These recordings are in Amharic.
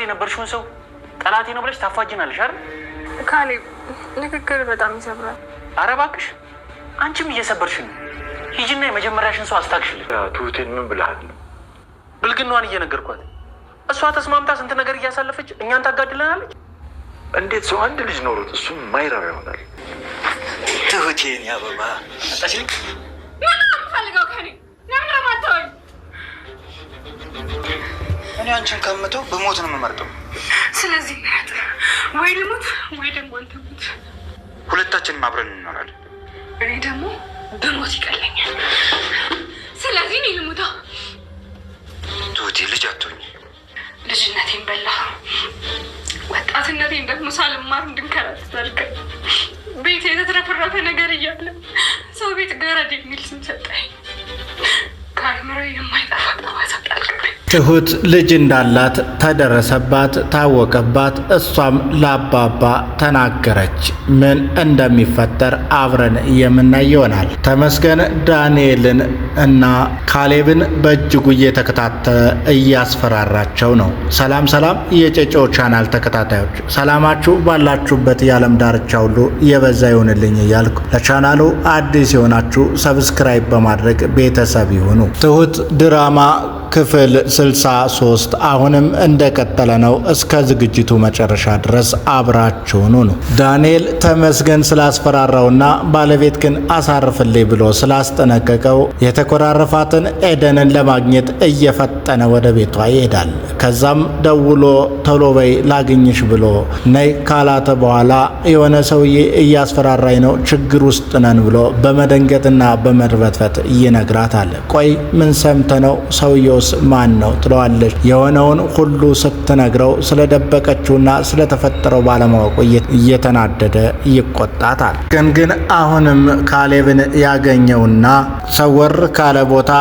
የነበርሽውን ሰው ጠላቴ ነው ብለሽ ታፋጅናለሽ አይደል? ካሌብ ንግግር በጣም ይሰብራል። ኧረ እባክሽ አንቺም እየሰበርሽ ነው። ሂጂና የመጀመሪያሽን ሰው አስታክሽልኝ። ትሁቴን ምን ብለሃል ነው? ብልግናዋን እየነገርኳት እሷ ተስማምታ ስንት ነገር እያሳለፈች እኛን ታጋድለናለች። እንዴት ሰው አንድ ልጅ ኖሮት እሱም ማይረባ ይሆናል? ትሁቴን ያበባ አጣሽልኝ። ምን ፈልገው ከኔ ለምን ማታወይ? እኔ አንቺን ከምተው በሞት ነው የምመርጠው። ስለዚህ ወይ ልሙት ወይ ደግሞ አንተ ሙት። ሁለታችንም አብረን እንኖራለን። እኔ ደግሞ በሞት ይቀለኛል። ስለዚህ እኔ ልሙታ። ትሁቴ ልጅ አትሆኝ። ልጅነቴን በላ፣ ወጣትነቴን ደግሞ ሳልማር እንድንከራተት አድርገህ ቤት የተትረፈረፈ ነገር እያለ ሰው ቤት ገረድ የሚል ስም ሰጠኝ። ከአእምሮ የማይጠፋ ጠባሳ ጣልክብኝ። ትሁት ልጅ እንዳላት ተደረሰባት፣ ታወቀባት። እሷም ለአባባ ተናገረች። ምን እንደሚፈጠር አብረን የምናይ ይሆናል። ተመስገን ዳንኤልን እና ካሌብን በእጅጉ እየተከታተለ እያስፈራራቸው ነው። ሰላም ሰላም፣ የጨጨ ቻናል ተከታታዮች ሰላማችሁ ባላችሁበት የዓለም ዳርቻ ሁሉ የበዛ ይሆንልኝ እያልኩ ለቻናሉ አዲስ የሆናችሁ ሰብስክራይብ በማድረግ ቤተሰብ ይሁኑ። ትሁት ድራማ ክፍል 63 አሁንም እንደቀጠለ ነው። እስከ ዝግጅቱ መጨረሻ ድረስ አብራችሁኑ ነው። ዳንኤል ተመስገን ስላስፈራራውና ባለቤት ግን አሳርፍልኝ ብሎ ስላስጠነቀቀው የተኮራረፋትን ኤደንን ለማግኘት እየፈጠነ ወደ ቤቷ ይሄዳል። ከዛም ደውሎ ቶሎ በይ ላግኝሽ ብሎ ነይ ካላተ በኋላ የሆነ ሰውዬ እያስፈራራኝ ነው፣ ችግር ውስጥ ነን ብሎ በመደንገጥና በመርበትበት ይነግራታል። ቆይ ምን ሰምተ ነው ሰውየው ማን ነው ትለዋለች። የሆነውን ሁሉ ስትነግረው ስለደበቀችውና ስለተፈጠረው ባለማወቁ እየተናደደ ይቆጣታል። ግን አሁንም ካሌብን ያገኘውና ሰወር ካለ ቦታ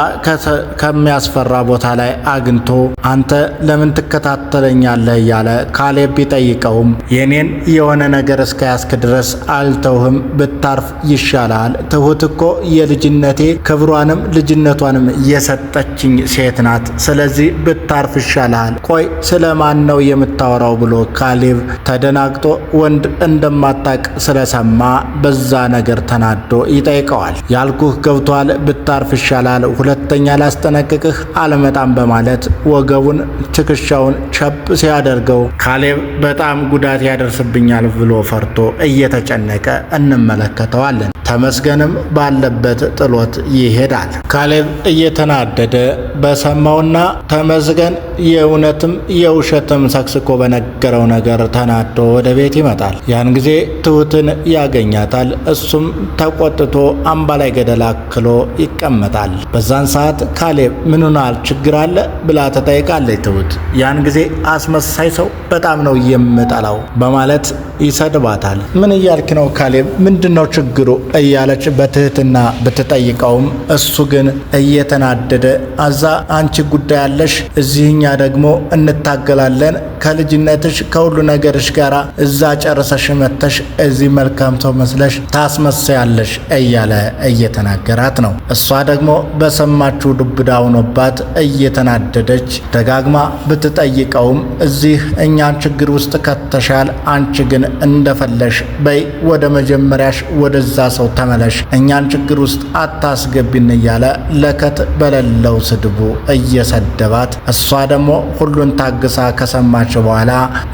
ከሚያስፈራ ቦታ ላይ አግኝቶ አንተ ለምን ትከታተለኛለህ እያለ ካሌብ ቢጠይቀውም የኔን የሆነ ነገር እስከያስክ ድረስ አልተውህም፣ ብታርፍ ይሻላል። ትሁት እኮ የልጅነቴ ክብሯንም ልጅነቷንም የሰጠችኝ ሴት ናት። ስለዚህ ብታርፍ ይሻላል። ቆይ ስለማን ነው የምታወራው ብሎ ካሌብ ተደናግጦ ወንድ እንደማታቅ ስለሰማ በዛ ነገር ተናዶ ይጠይቀዋል። ያልኩህ ገብቷል፣ ብታርፍ ይሻላል፣ ሁለተኛ ላስጠነቅቅህ አልመጣም በማለት ወገቡን ትከሻውን ቸብ ሲያደርገው ካሌብ በጣም ጉዳት ያደርስብኛል ብሎ ፈርቶ እየተጨነቀ እንመለከተዋለን። ተመስገንም ባለበት ጥሎት ይሄዳል። ካሌብ እየተናደደ በሰማውና ተመስገን የእውነትም የውሸትም ሰክስኮ በነገረው ነገር ተናዶ ወደ ቤት ይመጣል። ያን ጊዜ ትሁትን ያገኛታል። እሱም ተቆጥቶ አምባ ላይ ገደል አክሎ ይቀመጣል። በዛን ሰዓት ካሌብ ምን ሆናል ችግር አለ ብላ ተጠይቃለች ትሁት። ያን ጊዜ አስመሳይ ሰው በጣም ነው የምጠላው በማለት ይሰድባታል። ምን እያልክ ነው ካሌብ? ምንድነው ችግሩ እያለች በትህትና ብትጠይቀውም እሱ ግን እየተናደደ አዛ አንቺ ጉዳይ አለሽ፣ እዚህኛ ደግሞ እንታገላለን፣ ከልጅነትሽ ከሁሉ ነገርሽ ጋራ እዛ ጨርሰሽ መተሽ እዚህ መልካም ሰው መስለሽ ታስመስያለሽ እያለ እየተናገራት ነው። እሷ ደግሞ በሰማችው ዱብዳ ሆኖባት እየተናደደች ደጋግማ ብትጠይቀውም እዚህ እኛን ችግር ውስጥ ከተሻል፣ አንቺ ግን እንደፈለሽ በይ ወደ መጀመሪያሽ ወደዛ ሰው ተመለሽ፣ እኛን ችግር ውስጥ አታስገቢን እያለ ለከት በሌለው ስድቡ እየሰደባት እሷ ደግሞ ሁሉን ታግሳ ከሰማች በኋላ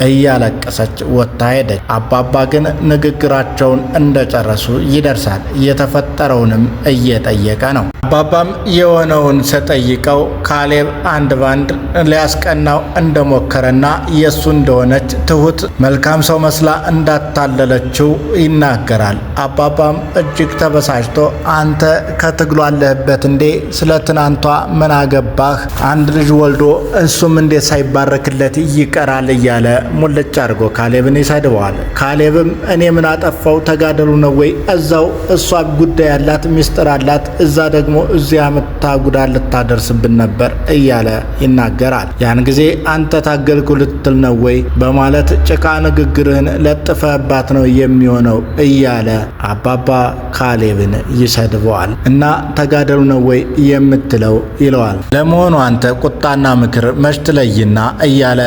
እያለቀሰች ወጥታ ሄደች። አባባ ግን ንግግራቸውን እንደጨረሱ ይደርሳል። የተፈጠረውንም እየጠየቀ ነው። አባባም የሆነውን ስጠይቀው ካሌብ አንድ ባንድ ሊያስቀናው እንደሞከረና የሱ እንደሆነች ትሁት መልካም ሰው መስላ እንዳታለለችው ይናገራል። አባባም እጅግ ተበሳጭቶ አንተ ከትግሉ አለህበት እንዴ? ስለ ትናንቷ ምን አገባህ? አንድ ልጅ ወልዶ እሱም እንዴት ሳይባረክለት ይቀራል እያለ ሙልጭ አድርጎ ካሌብን ይሰድበዋል። ካሌብም እኔ ምን አጠፋው? ተጋደሉ ነው ወይ? እዛው እሷ ጉዳይ ያላት ሚስጥር አላት፣ እዛ ደግሞ እዚያ መታ ጉዳት ልታደርስብን ነበር እያለ ይናገራል። ያን ጊዜ አንተ ታገልኩ ልትል ነው ወይ በማለት ጭቃ ንግግርህን ለጥፈባት ነው የሚሆነው እያለ አባባ ካሌብን ይሰድበዋል። እና ተጋደሉ ነው ወይ የምትለው ይለዋል። ለመሆኑ አንተ ቁጣና ምክር መች ትለይና እያለ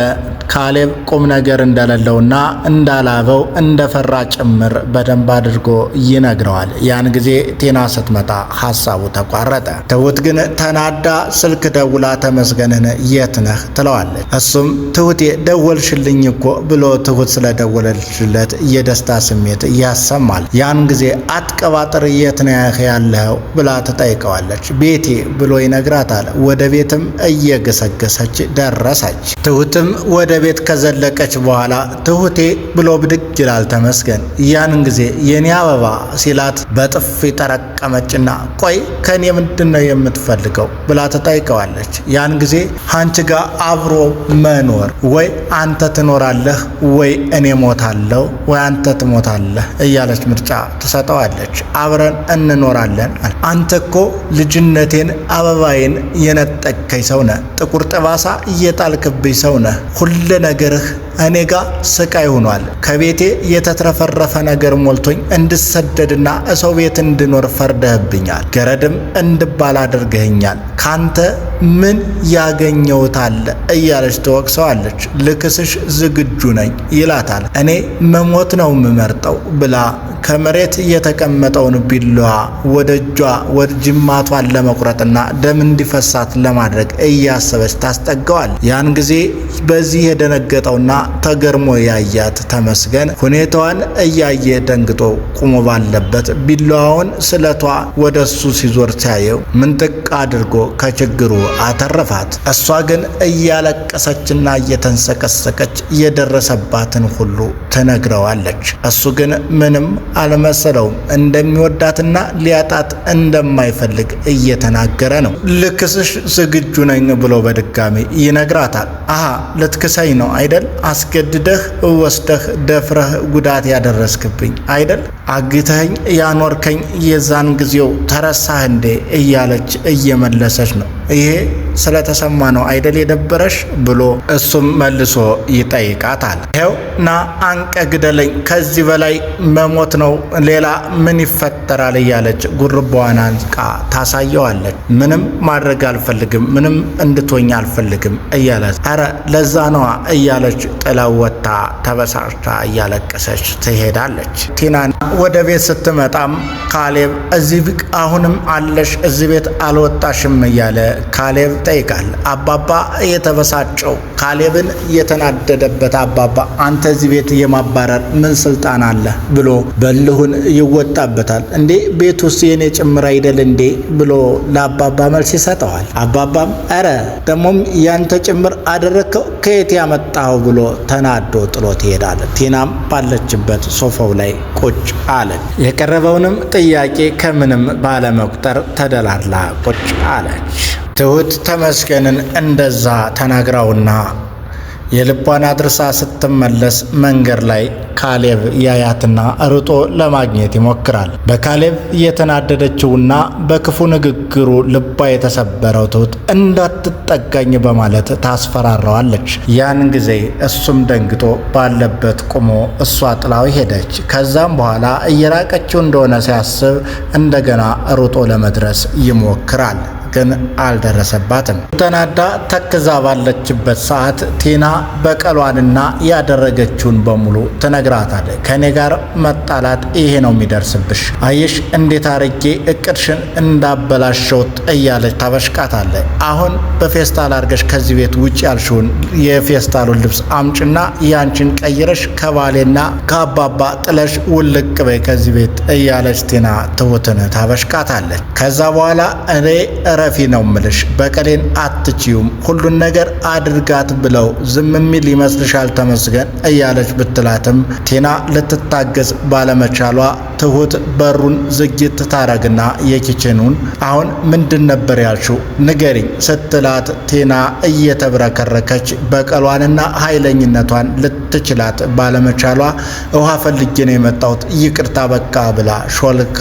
ካሌብ ቁም ነገር እንደሌለውና እንዳላበው እንደፈራ ጭምር በደንብ አድርጎ ይነግረዋል። ያን ጊዜ ቴና ስትመጣ ሀሳቡ ተቋረጠ። ትሁት ግን ተናዳ ስልክ ደውላ ተመስገንን የት ነህ ትለዋለች። እሱም ትሁቴ ደወልሽልኝ እኮ ብሎ ትሁት ስለደወለችለት የደስታ ስሜት ያሰማል። ያን ጊዜ አትቀባጥር የት ነህ ያለኸው ብላ ትጠይቀዋለች። ቤቴ ብሎ ይነግራታል። ወደ ቤትም እየገሰገሰች ደረሰች። ትሁትም ወደ ቤት ከዘለቀች በኋላ ትሁቴ ብሎ ብድግ ይላል ተመስገን። ያን ጊዜ የኔ አበባ ሲላት በጥፊ ጠረቀመችና ቆይ ከኔ ምንድነው የምትፈልገው ብላ ትጠይቀዋለች። ያን ጊዜ አንቺ ጋር አብሮ መኖር ወይ አንተ ትኖራለህ ወይ እኔ ሞታለሁ ወይ አንተ ትሞታለህ እያለች ምርጫ ትሰጠዋለች። አብረን እንኖራለን። አንተ እኮ ልጅነቴን አበባዬን የነጠቀኝ ሰው ነህ። ጥቁር ጠባሳ እየጣልክብኝ ሰው ነህ። ሁሉ ነገርህ እኔ ጋር ስቃይ ሆኗል። ከቤቴ የተትረፈረፈ ነገር ሞልቶኝ እንድሰደድና ሰው ቤት እንድኖር ፈርደህብኛል። ገረድም እንድባል አድርገኸኛል። ካንተ ምን ያገኘውታል እያለች ትወቅሰዋለች። ልክስሽ ዝግጁ ነኝ ይላታል። እኔ መሞት ነው የምመርጠው ብላ ከመሬት የተቀመጠውን ቢላዋ ወደ እጇ ወደ ጅማቷን ለመቁረጥና ደም እንዲፈሳት ለማድረግ እያሰበች ታስጠጋዋል። ያን ጊዜ በዚህ የደነገጠውና ተገርሞ ያያት ተመስገን ሁኔታዋን እያየ ደንግጦ ቁሞ ባለበት ቢላዋውን ስለቷ ወደሱ ሲዞር ሲያየው ምንጥቅ አድርጎ ከችግሩ አተረፋት። እሷ ግን እያለቀሰችና እየተንሰቀሰቀች የደረሰባትን ሁሉ ትነግረዋለች። እሱ ግን ምንም አልመሰለውም። እንደሚወዳትና ሊያጣት እንደማይፈልግ እየተናገረ ነው። ልክስሽ ዝግጁ ነኝ ብሎ በድጋሚ ይነግራታል። አሃ ልትክሰኝ ነው አይደል? አስገድደህ ወስደህ ደፍረህ ጉዳት ያደረስክብኝ አይደል? አግተኸኝ ያኖርከኝ የዛን ጊዜው ተረሳህ እንዴ እያለች እየመለሰች ነው። ይሄ ስለተሰማ ነው አይደል የደበረሽ ብሎ እሱም መልሶ ይጠይቃታል። ይኸው ና አንቀ ግደለኝ፣ ከዚህ በላይ መሞት ነው፣ ሌላ ምን ይፈጠራል እያለች ጉርቧን አንቃ ታሳየዋለች። ምንም ማድረግ አልፈልግም፣ ምንም እንድትወኝ አልፈልግም እያለች አረ ለዛ ነዋ እያለች ጥላው ወጥታ ተበሳጭታ እያለቀሰች ትሄዳለች። ቲናን ወደ ቤት ስትመጣም ካሌብ እዚህ አሁንም አለሽ እዚህ ቤት አልወጣሽም እያለ ካሌብ ጠይቃል። አባባ የተበሳጨው ካሌብን የተናደደበት አባባ አንተ እዚህ ቤት የማባረር ምን ስልጣን አለ ብሎ በልሁን ይወጣበታል። እንዴ ቤቱስ የኔ ጭምር አይደል እንዴ ብሎ ለአባባ መልስ ይሰጠዋል። አባባም አረ ደሞም ያንተ ጭምር አደረከው ከየት ያመጣው ብሎ ተናዶ ጥሎት ይሄዳል። ቲናም ባለችበት ሶፋው ላይ ቁጭ አለች። የቀረበውንም ጥያቄ ከምንም ባለመቁጠር ተደላላ ቁጭ አለች። ትሁት ተመስገንን እንደዛ ተናግራውና የልቧን አድርሳ ስትመለስ መንገድ ላይ ካሌብ ያያትና ርጦ ለማግኘት ይሞክራል። በካሌብ የተናደደችውና በክፉ ንግግሩ ልቧ የተሰበረው ትሁት እንዳትጠጋኝ በማለት ታስፈራራዋለች። ያን ጊዜ እሱም ደንግጦ ባለበት ቆሞ እሷ ጥላው ሄደች። ከዛም በኋላ እየራቀችው እንደሆነ ሲያስብ እንደገና ርጦ ለመድረስ ይሞክራል። ግን አልደረሰባትም። ተናዳ ተክዛ ባለችበት ሰዓት ቲና በቀሏንና ያደረገችውን በሙሉ ትነግራታለች። ከኔ ጋር መጣላት ይሄ ነው የሚደርስብሽ፣ አየሽ እንዴት አርጌ እቅድሽን እንዳበላሸውት እያለች ታበሽቃታለች። አሁን በፌስታል አርገሽ ከዚህ ቤት ውጭ ያልሽውን የፌስታሉን ልብስ አምጭና ያንቺን ቀይረሽ ከባሌና ከአባባ ጥለሽ ውልቅ በይ ከዚህ ቤት እያለች ቲና ትሁትን ታበሽቃታለች። ከዛ በኋላ እኔ ረፊ ነው ምልሽ፣ በቀሌን አትችዩም፣ ሁሉን ነገር አድርጋት ብለው ዝም የሚል ይመስልሻል ተመስገን እያለች ብትላትም ቲና ልትታገዝ ባለመቻሏ ትሁት በሩን ዝግት ታረግና የኪችኑን አሁን ምንድን ነበር ያልሽው ንገሪኝ ስትላት ቲና እየተብረከረከች በቀሏንና ኃይለኝነቷን ልትችላት ባለመቻሏ ውሃ ፈልጌ ነው የመጣሁት ይቅርታ በቃ ብላ ሾልካ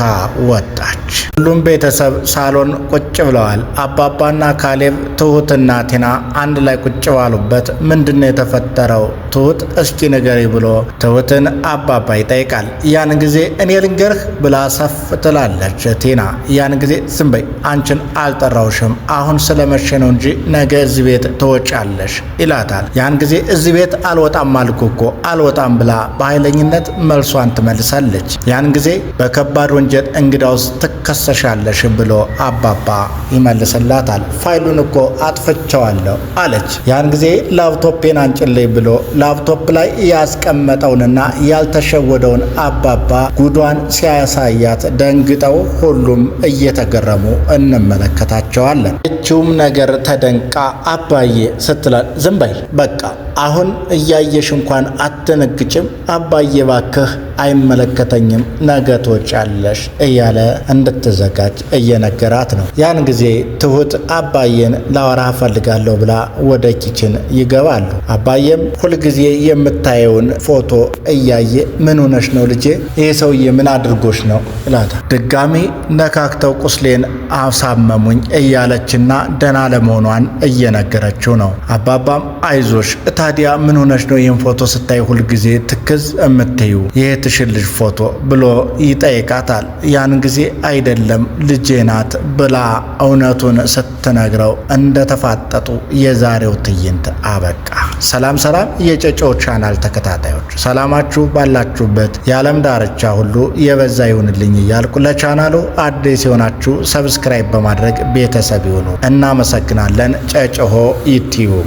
ወጣች። ሁሉም ቤተሰብ ሳሎን ቁጭ ብለዋል። አባባና ካሌብ ትሁትና ቲና አንድ ላይ ቁጭ ባሉበት ምንድነው የተፈጠረው ትሁት እስኪ ንገሪ ብሎ ትሁትን አባባ ይጠይቃል። ያን ጊዜ እኔ ልንገርህ ብላ ሰፍ ትላለች ቲና። ያን ጊዜ ዝም በይ አንቺን አልጠራውሽም አሁን ስለመሸ ነው እንጂ ነገ እዚህ ቤት ትወጫለሽ ይላታል። ያን ጊዜ እዚህ ቤት አልወጣም አልኩ እኮ አልወጣም ብላ በኃይለኝነት መልሷን ትመልሳለች። ያን ጊዜ በከባድ ወንጀል እንግዳውስ ትከሰሻለሽ ብሎ አባባ ይመልስላታል። ፋይሉን እኮ አጥፍቼዋለሁ አለች። ያን ጊዜ ላፕቶፔን አንጭልኝ ብሎ ላፕቶፕ ላይ ያስቀመጠውንና ያልተሸወደውን አባባ ጉዷን ሲያሳያት ደንግጠው ሁሉም እየተገረሙ እንመለከታቸዋለን። እቺውም ነገር ተደንቃ አባዬ ስትላል ዝም በይ በቃ አሁን እያየሽ እንኳን አትነግጭም አባዬ ባክህ አይመለከተኝም ነገ ትወጫለሽ እያለ እንድትዘጋጅ እየነገራት ነው። ያን ጊዜ ትሁት አባዬን ላወራህ እፈልጋለሁ ብላ ወደ ኪችን ይገባሉ። አባዬም ሁልጊዜ የምታየውን ፎቶ እያየ ምን ሆነሽ ነው ልጄ ይሄ ሰውዬ ምን አድርጎሽ ነው ይላታል። ድጋሚ ነካክተው ቁስሌን አሳመሙኝ እያለችና ደህና ለመሆኗን እየነገረችው ነው። አባባም አይዞሽ ታዲያ ምን ሆነሽ ነው ይህን ፎቶ ስታይ ሁልጊዜ ትክዝ እምትዩ የትሽል ልጅ ፎቶ ብሎ ይጠይቃታል። ያን ጊዜ አይደለም ልጄ ናት ብላ እውነቱን ስትነግረው እንደተፋጠጡ የዛሬው ትዕይንት አበቃ። ሰላም ሰላም የጨጨሆ ቻናል ተከታታዮች ሰላማችሁ ባላችሁበት የዓለም ዳርቻ ሁሉ የበዛ ይሁንልኝ እያልኩ ለቻናሉ አዲስ የሆናችሁ ሰብስክራይብ በማድረግ ቤተሰብ ይሁኑ። እናመሰግናለን። ጨጨሆ ዩቲዩብ